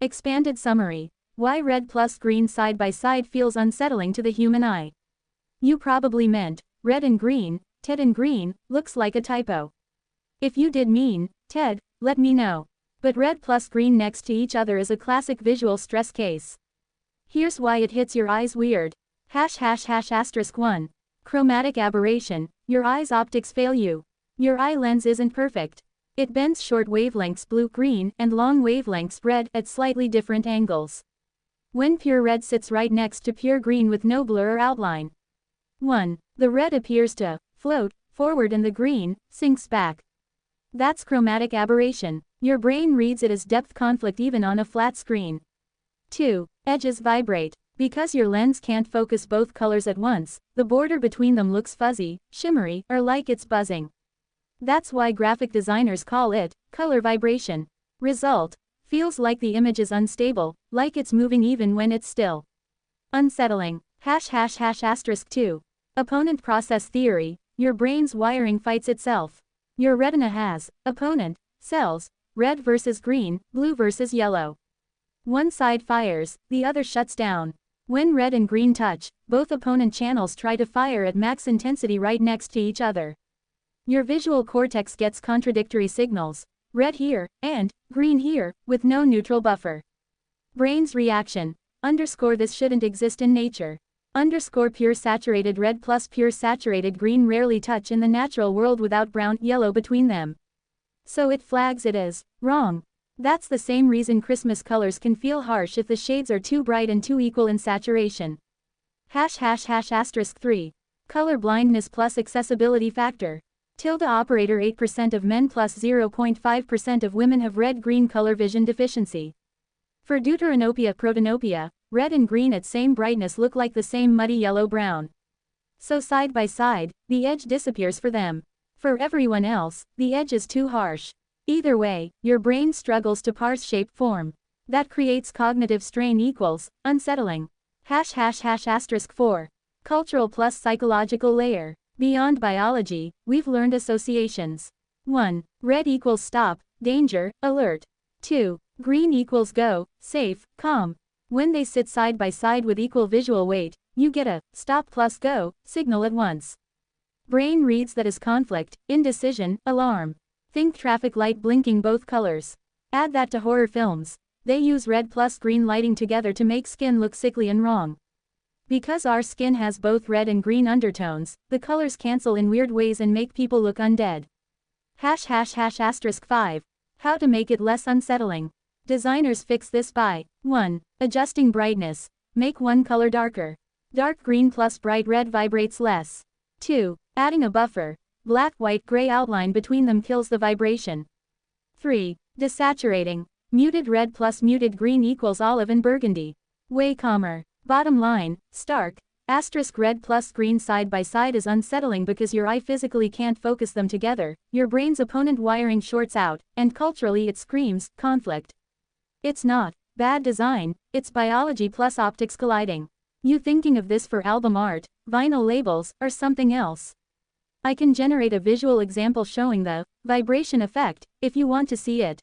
Expanded summary. Why red plus green side by side feels unsettling to the human eye. You probably meant, red and green, Ted and green, looks like a typo. If you did mean, Ted, let me know. But red plus green next to each other is a classic visual stress case. Here's why it hits your eyes weird. *****1. Chromatic aberration. Your eye's optics fail you. Your eye lens isn't perfect. It bends short wavelengths blue-green and long wavelengths red at slightly different angles. When pure red sits right next to pure green with no blur or outline. 1. The red appears to float forward and the green sinks back. That's chromatic aberration. Your brain reads it as depth conflict even on a flat screen. 2. Edges vibrate. Because your lens can't focus both colors at once, the border between them looks fuzzy, shimmery, or like it's buzzing. That's why graphic designers call it color vibration. Result: feels like the image is unstable, like it's moving even when it's still. Unsettling. *****2. Opponent process theory. Your brain's wiring fights itself. Your retina has opponent cells, red versus green, blue versus yellow. One side fires, the other shuts down. When red and green touch, both opponent channels try to fire at max intensity right next to each other. Your visual cortex gets contradictory signals, red here, and green here, with no neutral buffer. Brain's reaction. This shouldn't exist in nature. Pure saturated red plus pure saturated green rarely touch in the natural world without brown, yellow between them. So it flags it as wrong. That's the same reason Christmas colors can feel harsh if the shades are too bright and too equal in saturation. ****3. Color blindness plus accessibility factor. Operator 8% of men plus 0.5% of women have red-green color vision deficiency. For deuteranopia protanopia, red and green at same brightness look like the same muddy yellow-brown. So side by side, the edge disappears for them. For everyone else, the edge is too harsh. Either way, your brain struggles to parse shape form. That creates cognitive strain equals unsettling. ****4. Cultural plus psychological layer. Beyond biology, we've learned associations. 1. Red equals stop, danger, alert. 2. Green equals go, safe, calm. When they sit side by side with equal visual weight, you get a stop plus go signal at once. Brain reads that as conflict, indecision, alarm. Think traffic light blinking both colors. Add that to horror films. They use red plus green lighting together to make skin look sickly and wrong. Because our skin has both red and green undertones, the colors cancel in weird ways and make people look undead. ****5. How to make it less unsettling. Designers fix this by 1. Adjusting brightness. Make one color darker. Dark green plus bright red vibrates less. 2. Adding a buffer. Black, white, gray outline between them kills the vibration. 3. Desaturating. Muted red plus muted green equals olive and burgundy. Way calmer. Bottom line, stark. ***red plus green side by side is unsettling because your eye physically can't focus them together, your brain's opponent wiring shorts out, and culturally it screams, conflict. It's not bad design, it's biology plus optics colliding. You thinking of this for album art, vinyl labels, or something else? I can generate a visual example showing the vibration effect, if you want to see it.